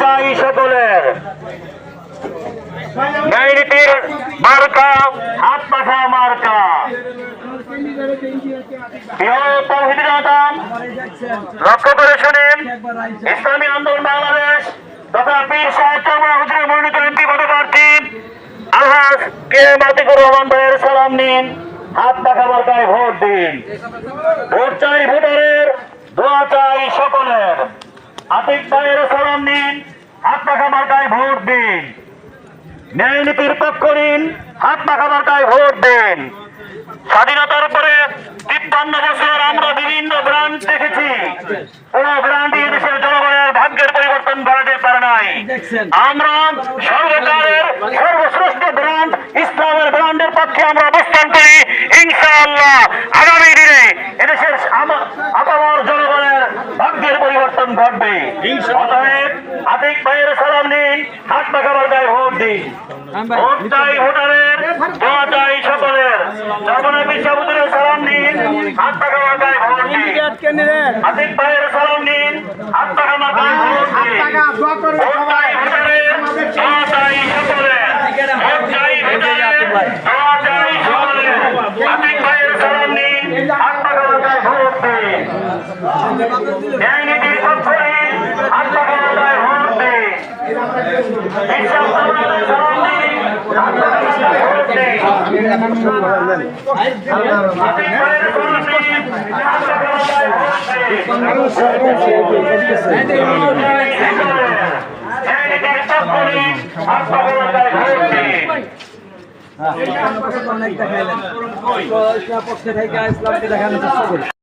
চাই সকলের। ন্যায় নীতির মার্কা হাত পাখা মার্কা। লক্ষ্য করে শুনেন, ইসলামী আন্দোলন বাংলাদেশ তথা পীর সাহেব কামাল হুজুরের মনোনীত এমপি পদপ্রার্থী আলহাজ কে মাতিকুর রহমান ভাইয়ের সালাম নিন, হাত পাখা মার্কায় ভোট দিন। ভোট চাই ভোটারের, দোয়া চাই সকলের। আতিক ভাইয়ের সালাম নিন, হাত পাখা মার্কায় ভোট দিন। ন্যায় নীতির পক্ষ নিন, হাত পাখা মার্কায় ভোট দিন। স্বাধীনতার উপরে ৫৩ বছর আমরা বিভিন্ন ব্র্যান্ড দেখেছি, কোন ব্র্যান্ডই দেশের জনগণের ভাগ্যের পরিবর্তন করাতে পারে নাই। আমরা সর্বকালের সর্বশ্রেষ্ঠ ব্র্যান্ড ইসলামের ব্র্যান্ডের পক্ষে আমরা অবস্থান করি। ইনশাআল্লাহ আগামী দিনে এদেশের আপামর জনগণের ভাগ্যের পরিবর্তন ঘটবে। অতএব আতিক ভাইয়ের সালাম নিন, হাত পাখা মার্কায় ভোট দিন। ভোট চাই ভোটারের, দোয়া চাই সকলের। জগন্নাথ বিশ্ববিদ্যালয়ের সালাম নিন, হাত পাখা মার্কায় ভোট দিন। আতিক ভাইয়ের সালাম নিন, হাত পাখা মার্কায় ভোট দিন। ভোট চাই ভোটারের, দোয়া চাই সকলের। ভোট চাই ভোটারের, দোয়া চাই সকলের। আতিক ভাইয়ের সালাম নিন, হাত পাখা মার্কায় ভোট দিন। ন্যায় নীতির পক্ষ নিন, হাত পাখা মার্কায় ভোট দিন। পক্ষে থেকে ইসলামকে দেখানোর চেষ্টা করি।